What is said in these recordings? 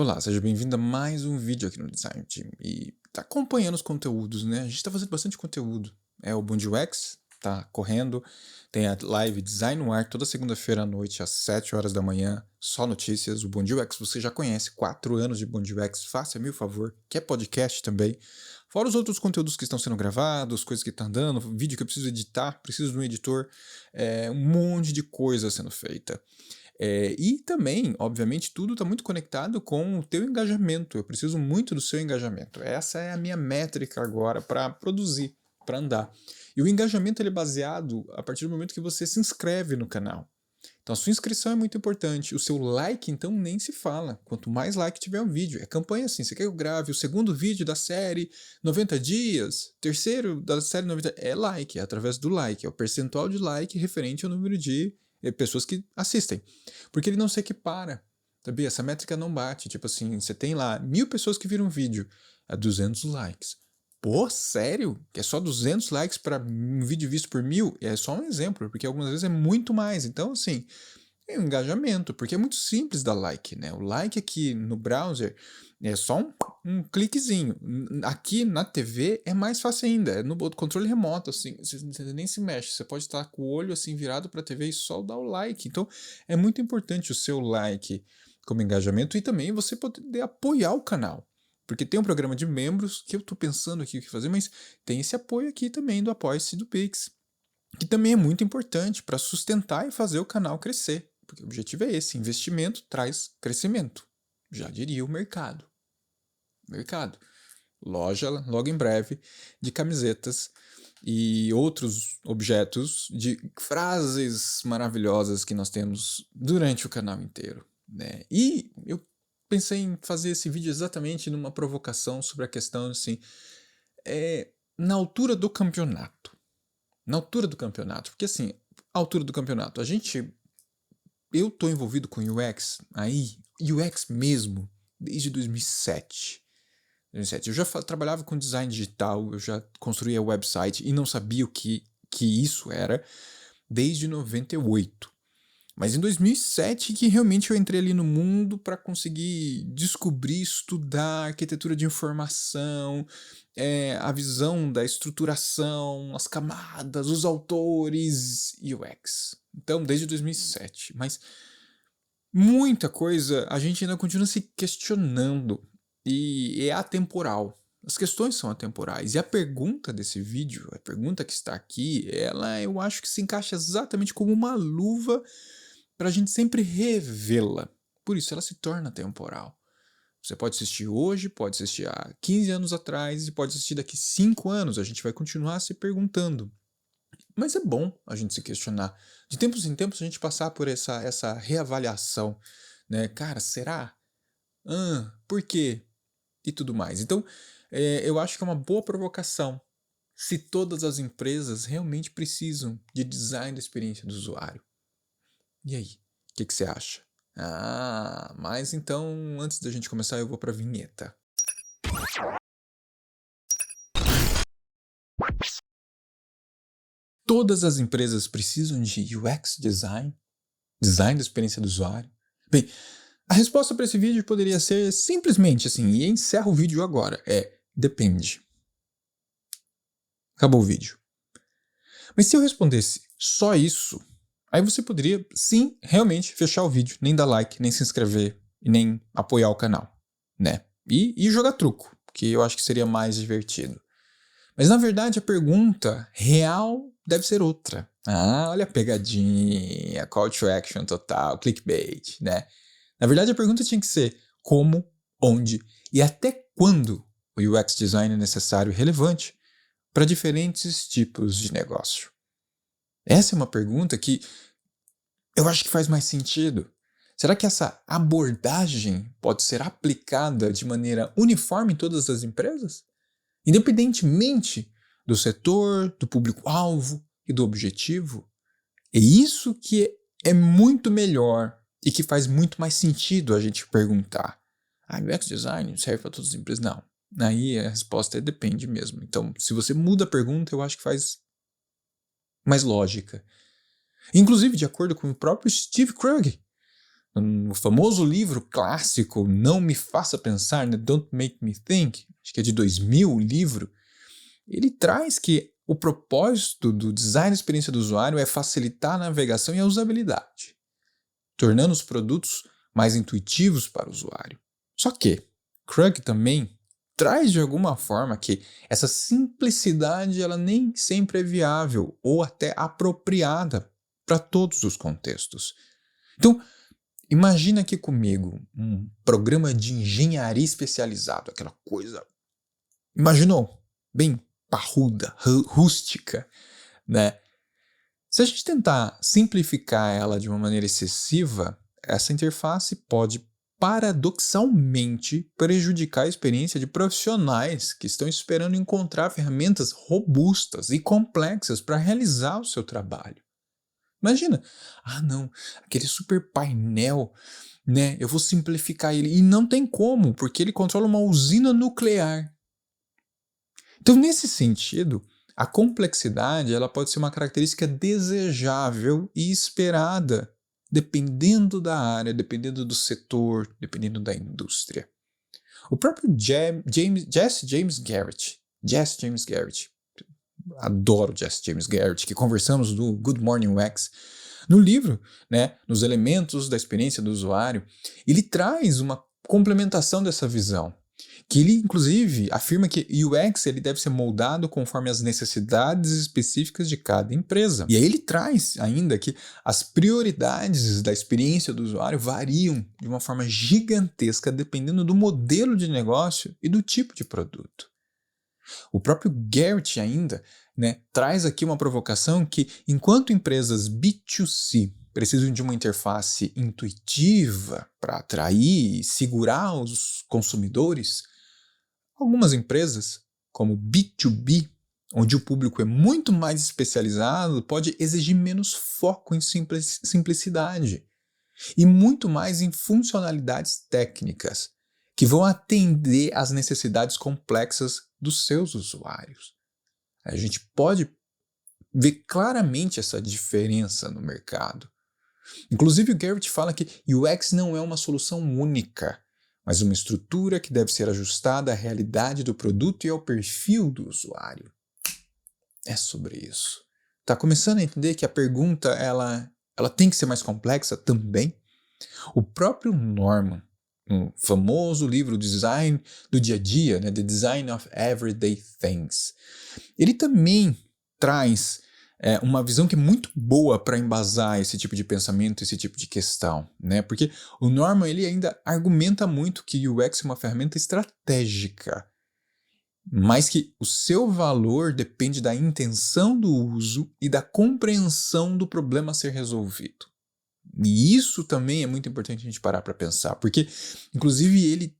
Olá, seja bem-vindo a mais um vídeo aqui no Design Team e tá acompanhando os conteúdos, né? A gente tá fazendo bastante conteúdo. O Bom UX, tá correndo, tem a live Design no Ar toda segunda-feira à noite às 7 horas da manhã, só notícias. O Bom UX você já conhece, 4 anos de Bom UX, faça-me o favor, que é podcast também. Fora os outros conteúdos que estão sendo gravados, coisas que estão dando, vídeo que eu preciso editar, preciso de um editor, um monte de coisa sendo feita. E também, obviamente, tudo está muito conectado com o teu engajamento. Eu preciso muito do seu engajamento. Essa é a minha métrica agora para produzir, para andar. E o engajamento ele é baseado a partir do momento que você se inscreve no canal. Então a sua inscrição é muito importante. O seu like, então, nem se fala. Quanto mais like tiver um vídeo. É campanha assim, você quer que eu grave o segundo vídeo da série 90 dias, terceiro da série 90, é like, é através do like, é o percentual de like referente ao número de pessoas que assistem. Porque ele não se equipara, sabia? Essa métrica não bate. Tipo assim, você tem lá 1000 pessoas que viram um vídeo, a 200 likes. Pô, sério? Que é só 200 likes para um vídeo visto por 1000? É só um exemplo, porque algumas vezes é muito mais. Então, assim, é um engajamento, porque é muito simples dar like, né? O like aqui no browser é só um cliquezinho. Aqui na TV é mais fácil ainda, é no controle remoto, assim, você nem se mexe, você pode estar com o olho assim virado para a TV e só dar o like. Então, é muito importante o seu like como engajamento e também você poder apoiar o canal. Porque tem um programa de membros que eu estou pensando aqui o que fazer, mas tem esse apoio aqui também do Apoia-se do Pix, que também é muito importante para sustentar e fazer o canal crescer. Porque o objetivo é esse, investimento traz crescimento. Já diria o mercado. Mercado. Loja, logo em breve, de camisetas e outros objetos de frases maravilhosas que nós temos durante o canal inteiro, né? E eu pensei em fazer esse vídeo exatamente numa provocação sobre a questão, assim, na altura do campeonato. Na altura do campeonato, porque assim, a altura do campeonato, eu tô envolvido com UX aí, UX mesmo, desde 2007. 2007. Eu já trabalhava com design digital, eu já construía website e não sabia o que isso era desde 98. Mas em 2007 que realmente eu entrei ali no mundo para conseguir descobrir, estudar arquitetura de informação, a visão da estruturação, as camadas, os autores, UX. Então, desde 2007. Mas muita coisa a gente ainda continua se questionando e é atemporal. As questões são atemporais. E a pergunta desse vídeo, a pergunta que está aqui, ela eu acho que se encaixa exatamente como uma luva para a gente sempre revê-la. Por isso ela se torna temporal. Você pode assistir hoje, pode assistir há 15 anos atrás e pode assistir daqui 5 anos. A gente vai continuar se perguntando. Mas é bom a gente se questionar. De tempos em tempos a gente passar por essa reavaliação, né? Cara, será? Por quê? E tudo mais. Então, eu acho que é uma boa provocação se todas as empresas realmente precisam de design da experiência do usuário. E aí, o que você acha? Mas então, antes da gente começar, eu vou para a vinheta. Todas as empresas precisam de UX design? Design da experiência do usuário? Bem, a resposta para esse vídeo poderia ser simplesmente assim, e encerro o vídeo agora, depende. Acabou o vídeo. Mas se eu respondesse só isso, aí você poderia, sim, realmente fechar o vídeo, nem dar like, nem se inscrever e nem apoiar o canal, né? E jogar truco, que eu acho que seria mais divertido. Mas na verdade a pergunta real deve ser outra. Olha a pegadinha, call to action total, clickbait, né? Na verdade a pergunta tinha que ser como, onde e até quando o UX design é necessário e relevante para diferentes tipos de negócio. Essa é uma pergunta que eu acho que faz mais sentido. Será que essa abordagem pode ser aplicada de maneira uniforme em todas as empresas? Independentemente do setor, do público-alvo e do objetivo? É isso que é muito melhor e que faz muito mais sentido a gente perguntar. UX design serve para todas as empresas? Não. Aí a resposta é depende mesmo. Então, se você muda a pergunta, eu acho que faz mais lógica. Inclusive, de acordo com o próprio Steve Krug, No famoso livro clássico Não Me Faça Pensar, né? Don't Make Me Think, acho que é de 2000 o livro, ele traz que o propósito do design da experiência do usuário é facilitar a navegação e a usabilidade, tornando os produtos mais intuitivos para o usuário. Só que Krug também traz de alguma forma que essa simplicidade ela nem sempre é viável ou até apropriada para todos os contextos. Então, imagina aqui comigo um programa de engenharia especializado, aquela coisa, imaginou? Bem parruda, rústica, né? Se a gente tentar simplificar ela de uma maneira excessiva, essa interface pode paradoxalmente prejudicar a experiência de profissionais que estão esperando encontrar ferramentas robustas e complexas para realizar o seu trabalho. Imagina, não, aquele super painel, né? Eu vou simplificar ele. E não tem como, porque ele controla uma usina nuclear. Então, nesse sentido, a complexidade ela pode ser uma característica desejável e esperada, dependendo da área, dependendo do setor, dependendo da indústria. O próprio Jesse James Garrett, adoro Jesse James Garrett, que conversamos do Good Morning UX, no livro, né, nos elementos da experiência do usuário, ele traz uma complementação dessa visão, que ele inclusive afirma que o UX ele deve ser moldado conforme as necessidades específicas de cada empresa. E aí ele traz ainda que as prioridades da experiência do usuário variam de uma forma gigantesca dependendo do modelo de negócio e do tipo de produto. O próprio Garrett ainda, né, traz aqui uma provocação que, enquanto empresas B2C precisam de uma interface intuitiva para atrair e segurar os consumidores, algumas empresas, como B2B, onde o público é muito mais especializado, pode exigir menos foco em simplicidade e muito mais em funcionalidades técnicas, que vão atender às necessidades complexas dos seus usuários. A gente pode ver claramente essa diferença no mercado. Inclusive o Garrett fala que UX não é uma solução única, mas uma estrutura que deve ser ajustada à realidade do produto e ao perfil do usuário. É sobre isso. Tá começando a entender que a pergunta ela tem que ser mais complexa também? O próprio Norman, no famoso livro Design do Dia a Dia, né, The Design of Everyday Things, ele também traz uma visão que é muito boa para embasar esse tipo de pensamento, esse tipo de questão, né? Porque o Norman ele ainda argumenta muito que o UX é uma ferramenta estratégica, mas que o seu valor depende da intenção do uso e da compreensão do problema a ser resolvido. E isso também é muito importante a gente parar para pensar, porque, inclusive, ele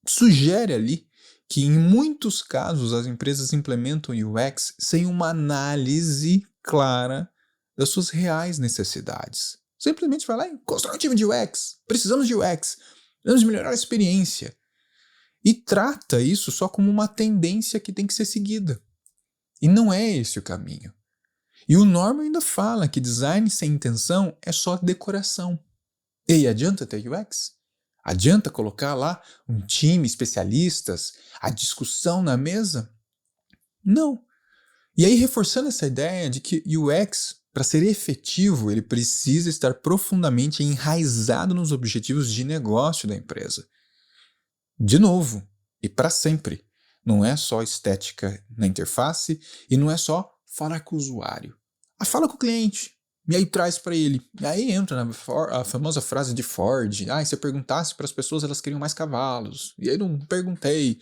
sugere ali que, em muitos casos, as empresas implementam UX sem uma análise clara das suas reais necessidades. Simplesmente vai lá e constrói um time de UX, precisamos de UX, precisamos melhorar a experiência. E trata isso só como uma tendência que tem que ser seguida. E não é esse o caminho. E o Norman ainda fala que design sem intenção é só decoração. E aí, adianta ter UX? Adianta colocar lá um time, especialistas, a discussão na mesa? Não. E aí, reforçando essa ideia de que UX, para ser efetivo, ele precisa estar profundamente enraizado nos objetivos de negócio da empresa. De novo, e para sempre, não é só estética na interface e não é só falar com o usuário. Fala com o cliente, e aí traz para ele. E aí entra a famosa frase de Ford, se eu perguntasse para as pessoas, elas queriam mais cavalos. E aí não perguntei,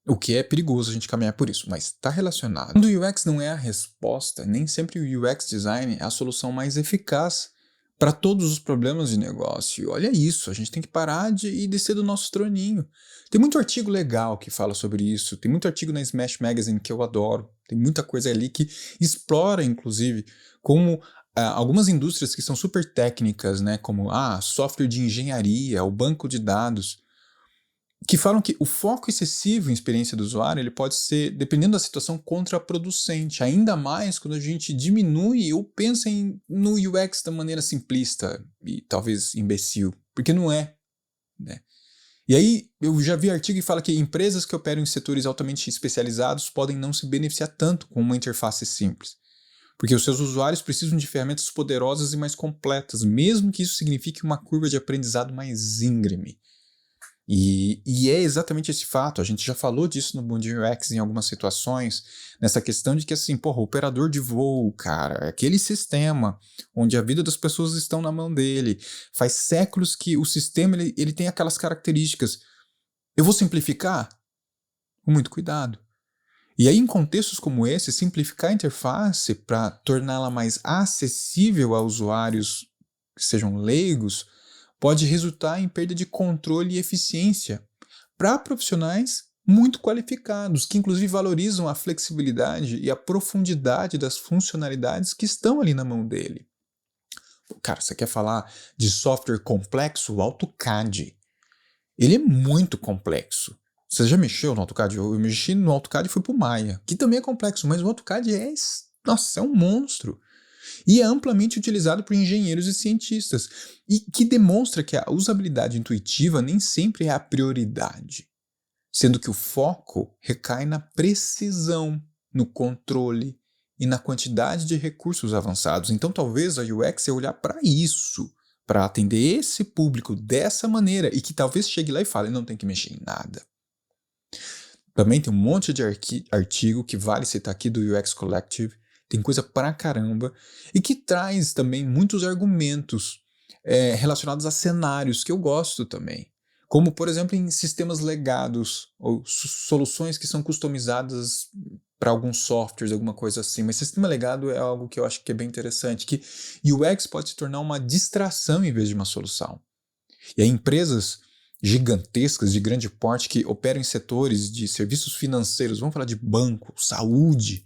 o que é perigoso a gente caminhar por isso, mas está relacionado. Quando o UX não é a resposta, nem sempre o UX design é a solução mais eficaz para todos os problemas de negócio. Olha isso, a gente tem que parar de descer do nosso troninho. Tem muito artigo legal que fala sobre isso, tem muito artigo na Smash Magazine que eu adoro, tem muita coisa ali que explora, inclusive, como algumas indústrias que são super técnicas, né, como software de engenharia, o banco de dados, que falam que o foco excessivo em experiência do usuário ele pode ser, dependendo da situação, contraproducente, ainda mais quando a gente diminui ou pensa no UX da maneira simplista e talvez imbecil, porque não é, né? E aí eu já vi artigo que fala que empresas que operam em setores altamente especializados podem não se beneficiar tanto com uma interface simples, porque os seus usuários precisam de ferramentas poderosas e mais completas, mesmo que isso signifique uma curva de aprendizado mais íngreme. E é exatamente esse fato, a gente já falou disso no Mundo UX em algumas situações, nessa questão de que assim, porra, o operador de voo, cara, é aquele sistema onde a vida das pessoas estão na mão dele, faz séculos que o sistema ele tem aquelas características. Eu vou simplificar? Com muito cuidado. E aí, em contextos como esse, simplificar a interface para torná-la mais acessível a usuários que sejam leigos pode resultar em perda de controle e eficiência para profissionais muito qualificados, que inclusive valorizam a flexibilidade e a profundidade das funcionalidades que estão ali na mão dele. Cara, você quer falar de software complexo? O AutoCAD. Ele é muito complexo. Você já mexeu no AutoCAD? Eu mexi no AutoCAD e fui pro Maya, que também é complexo, mas o AutoCAD nossa, é um monstro. E é amplamente utilizado por engenheiros e cientistas, e que demonstra que a usabilidade intuitiva nem sempre é a prioridade, sendo que o foco recai na precisão, no controle e na quantidade de recursos avançados. Então talvez a UX é olhar para isso, para atender esse público dessa maneira, e que talvez chegue lá e fale, não tem que mexer em nada. Também tem um monte de artigo que vale citar aqui do UX Collective, tem coisa pra caramba, e que traz também muitos argumentos relacionados a cenários que eu gosto também. Como, por exemplo, em sistemas legados, ou soluções que são customizadas para alguns softwares, alguma coisa assim. Mas sistema legado é algo que eu acho que é bem interessante, que UX pode se tornar uma distração em vez de uma solução. E aí empresas gigantescas, de grande porte, que operam em setores de serviços financeiros, vamos falar de banco, saúde,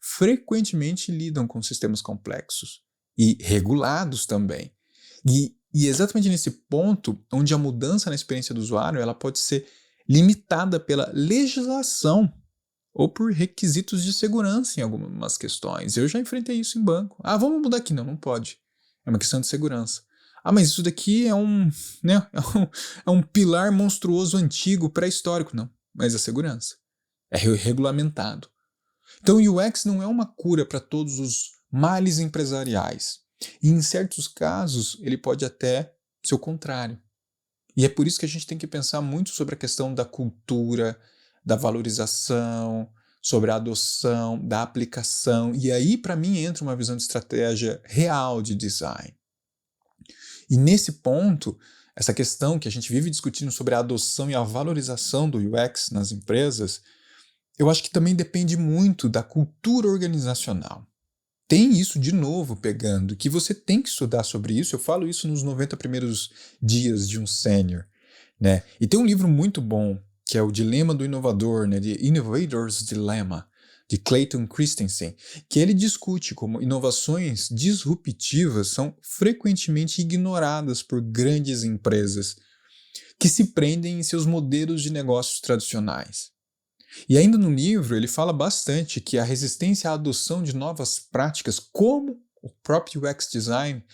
frequentemente lidam com sistemas complexos e regulados também. E exatamente nesse ponto, onde a mudança na experiência do usuário ela pode ser limitada pela legislação ou por requisitos de segurança em algumas questões. Eu já enfrentei isso em banco. Ah, vamos mudar aqui. Não, não pode. É uma questão de segurança. Ah, mas isso daqui né, é um pilar monstruoso antigo, pré-histórico. Não, mas é segurança. É regulamentado. Então o UX não é uma cura para todos os males empresariais. E em certos casos, ele pode até ser o contrário. E é por isso que a gente tem que pensar muito sobre a questão da cultura, da valorização, sobre a adoção, da aplicação. E aí, para mim, entra uma visão de estratégia real de design. E nesse ponto, essa questão que a gente vive discutindo sobre a adoção e a valorização do UX nas empresas, eu acho que também depende muito da cultura organizacional. Tem isso de novo pegando, que você tem que estudar sobre isso. Eu falo isso nos 90 primeiros dias de um sênior, né? E tem um livro muito bom, que é o Dilema do Inovador, né? The Innovator's Dilemma, de Clayton Christensen, que ele discute como inovações disruptivas são frequentemente ignoradas por grandes empresas que se prendem em seus modelos de negócios tradicionais. E ainda no livro ele fala bastante que a resistência à adoção de novas práticas, como o próprio UX Design,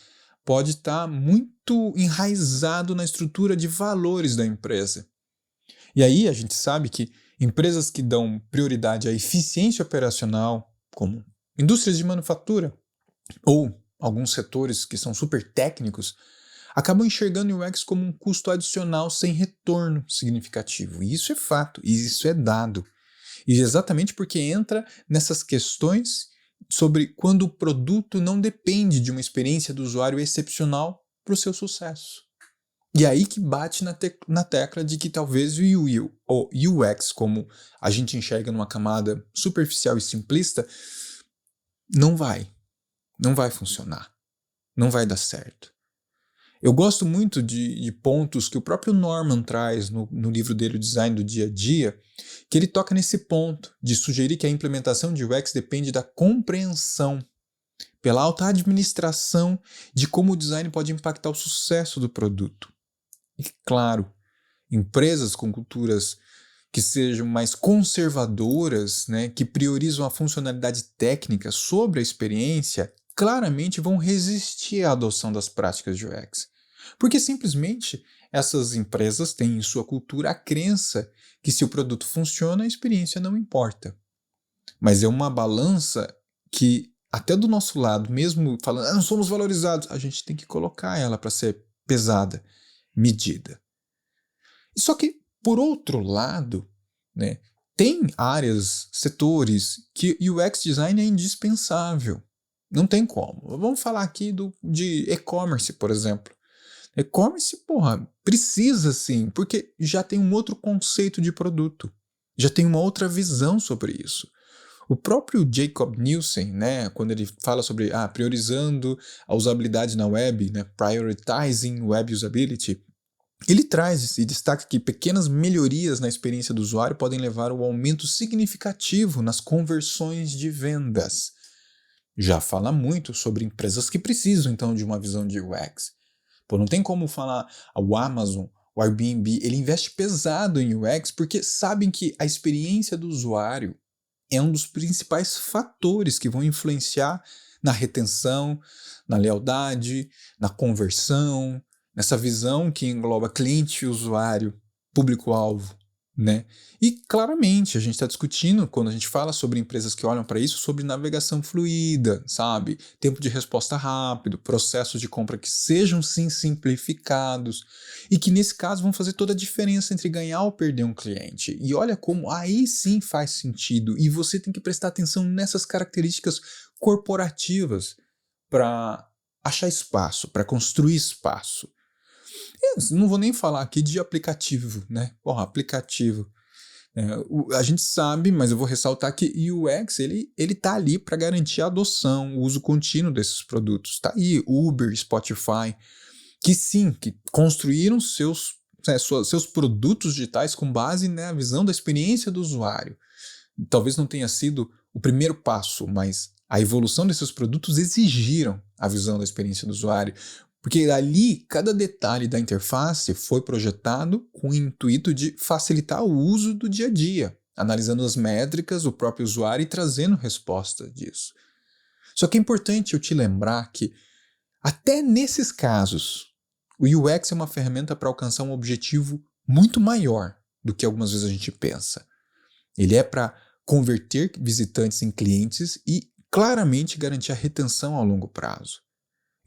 pode estar muito enraizado na estrutura de valores da empresa. E aí a gente sabe que empresas que dão prioridade à eficiência operacional, como indústrias de manufatura ou alguns setores que são super técnicos, acabam enxergando o UX como um custo adicional sem retorno significativo. E isso é fato, e isso é dado. E exatamente porque entra nessas questões sobre quando o produto não depende de uma experiência do usuário excepcional para o seu sucesso. E aí que bate na tecla de que talvez o UX, como a gente enxerga numa camada superficial e simplista, não vai funcionar, não vai dar certo. Eu gosto muito de pontos que o próprio Norman traz no livro dele, O Design do Dia a Dia, que ele toca nesse ponto de sugerir que a implementação de UX depende da compreensão, pela alta administração de como o design pode impactar o sucesso do produto. E claro, Empresas com culturas que sejam mais conservadoras, né, que priorizam a funcionalidade técnica sobre a experiência, claramente vão resistir à adoção das práticas de UX. Porque simplesmente essas empresas têm em sua cultura a crença que se o produto funciona, a experiência não importa. Mas é uma balança que, até do nosso lado, mesmo falando, não somos valorizados, a gente tem que colocar ela para ser pesada, medida. Só que, por outro lado, né, tem áreas, setores que UX design é indispensável. Não tem como. Vamos falar aqui de e-commerce, por exemplo. E-commerce, porra, precisa sim, porque já tem um outro conceito de produto. Já tem uma outra visão sobre isso. O próprio Jacob Nielsen, né, quando ele fala sobre priorizando a usabilidade na web, né, prioritizing web usability, ele traz e destaca que pequenas melhorias na experiência do usuário podem levar ao aumento significativo nas conversões de vendas. Já fala muito sobre empresas que precisam, então, de uma visão de UX. Pô, não tem como falar o Amazon, o Airbnb, ele investe pesado em UX porque sabem que a experiência do usuário é um dos principais fatores que vão influenciar na retenção, na lealdade, na conversão, nessa visão que engloba cliente, usuário, público-alvo, né? E claramente a gente está discutindo, quando a gente fala sobre empresas que olham para isso, sobre navegação fluida, sabe? Tempo de resposta rápido, processos de compra que sejam sim simplificados e que nesse caso vão fazer toda a diferença entre ganhar ou perder um cliente. E olha como aí sim faz sentido e você tem que prestar atenção nessas características corporativas para achar espaço, para construir espaço. Não vou nem falar aqui de aplicativo, né? Porra, aplicativo. A gente sabe, mas eu vou ressaltar que o UX ele tá ali para garantir a adoção, o uso contínuo desses produtos. Tá aí Uber, Spotify, que sim, que construíram seus produtos digitais com base na visão da experiência do usuário. Talvez não tenha sido o primeiro passo, mas a evolução desses produtos exigiram a visão da experiência do usuário, porque ali cada detalhe da interface foi projetado com o intuito de facilitar o uso do dia a dia, analisando as métricas, o próprio usuário e trazendo resposta disso. Só que é importante eu te lembrar que até nesses casos, o UX é uma ferramenta para alcançar um objetivo muito maior do que algumas vezes a gente pensa. Ele é para converter visitantes em clientes e claramente garantir a retenção a longo prazo.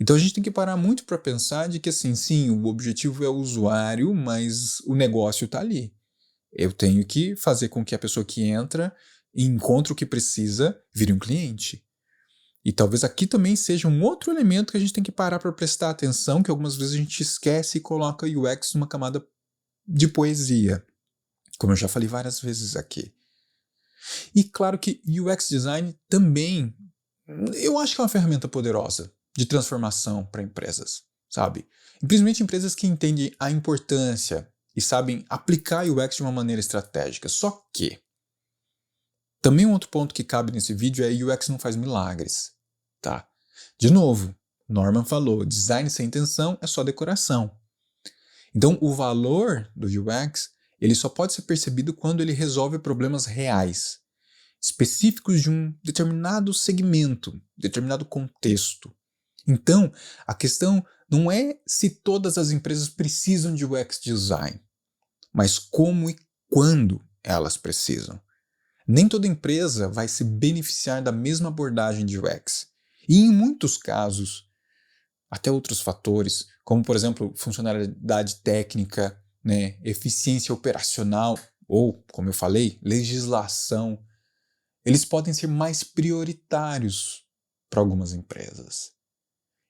Então a gente tem que parar muito para pensar de que assim, sim, o objetivo é o usuário, mas o negócio está ali. Eu tenho que fazer com que a pessoa que entra e encontra o que precisa vire um cliente. E talvez aqui também seja um outro elemento que a gente tem que parar para prestar atenção, que algumas vezes a gente esquece e coloca o UX numa camada de poesia, como eu já falei várias vezes aqui. E claro que UX Design também, eu acho que é uma ferramenta poderosa de transformação para empresas, sabe? Principalmente empresas que entendem a importância e sabem aplicar UX de uma maneira estratégica. Só que, também um outro ponto que cabe nesse vídeo é UX não faz milagres, tá? De novo, Norman falou, design sem intenção é só decoração. Então, o valor do UX, ele só pode ser percebido quando ele resolve problemas reais, específicos de um determinado segmento, determinado contexto. Então, a questão não é se todas as empresas precisam de UX design, mas como e quando elas precisam. Nem toda empresa vai se beneficiar da mesma abordagem de UX. E em muitos casos, até outros fatores, como por exemplo, funcionalidade técnica, né, eficiência operacional ou, como eu falei, legislação, eles podem ser mais prioritários para algumas empresas.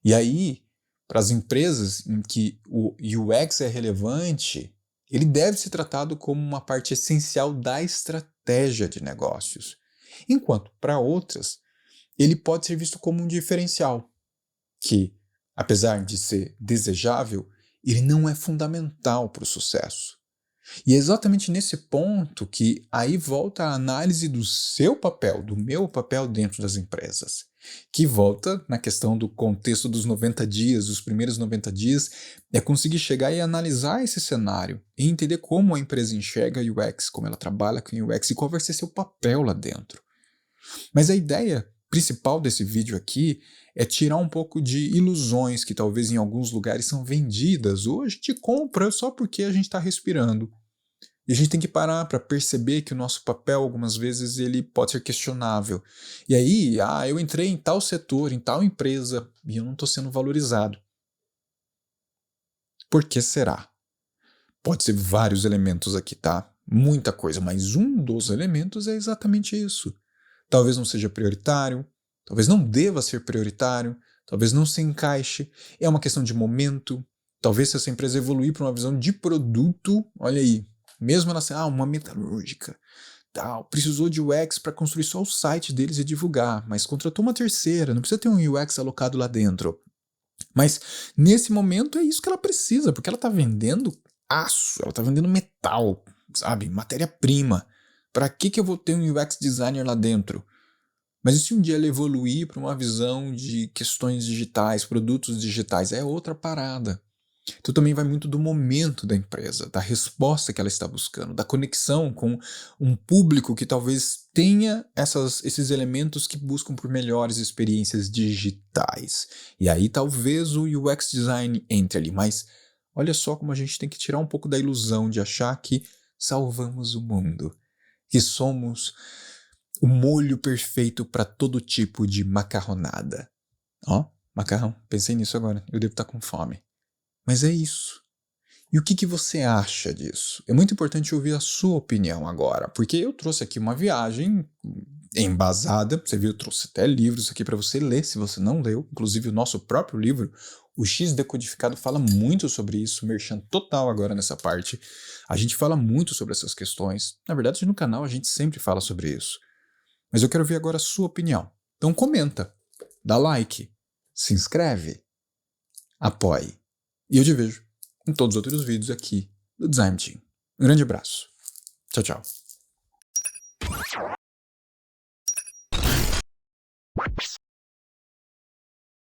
E aí, para as empresas em que o UX é relevante, ele deve ser tratado como uma parte essencial da estratégia de negócios, enquanto para outras, ele pode ser visto como um diferencial, que, apesar de ser desejável, ele não é fundamental para o sucesso. E é exatamente nesse ponto que aí volta a análise do seu papel, do meu papel dentro das empresas, que volta na questão do contexto dos 90 dias, os primeiros 90 dias, é conseguir chegar e analisar esse cenário e entender como a empresa enxerga o UX, como ela trabalha com o UX e qual vai ser seu papel lá dentro. Mas a ideia principal desse vídeo aqui é tirar um pouco de ilusões que talvez em alguns lugares são vendidas ou a gente compra só porque a gente está respirando. E a gente tem que parar para perceber que o nosso papel, algumas vezes, ele pode ser questionável. E aí, eu entrei em tal setor, em tal empresa, e eu não estou sendo valorizado. Por que será? Pode ser vários elementos aqui, tá? Muita coisa, mas um dos elementos é exatamente isso. Talvez não seja prioritário, talvez não deva ser prioritário, talvez não se encaixe, é uma questão de momento, talvez se essa empresa evoluir para uma visão de produto, olha aí, mesmo ela sendo uma metalúrgica, tal, precisou de UX para construir só o site deles e divulgar, mas contratou uma terceira, não precisa ter um UX alocado lá dentro. Mas nesse momento é isso que ela precisa, porque ela está vendendo aço, ela está vendendo metal, sabe, matéria-prima. Para que eu vou ter um UX designer lá dentro? Mas e se um dia ela evoluir para uma visão de questões digitais, produtos digitais? É outra parada. Então também vai muito do momento da empresa, da resposta que ela está buscando, da conexão com um público que talvez tenha esses elementos que buscam por melhores experiências digitais. E aí talvez o UX design entre ali, mas olha só como a gente tem que tirar um pouco da ilusão de achar que salvamos o mundo, que somos o molho perfeito para todo tipo de macarronada. Ó, macarrão, pensei nisso agora, eu devo estar com fome. Mas é isso. E o que você acha disso? É muito importante ouvir a sua opinião agora, porque eu trouxe aqui uma viagem embasada, você viu, eu trouxe até livros aqui para você ler, se você não leu, inclusive o nosso próprio livro, o X Decodificado, fala muito sobre isso, merchan total agora nessa parte. A gente fala muito sobre essas questões, na verdade no canal a gente sempre fala sobre isso. Mas eu quero ver agora a sua opinião. Então comenta, dá like, se inscreve, apoie. E eu te vejo em todos os outros vídeos aqui do Design Team. Um grande abraço. Tchau, tchau.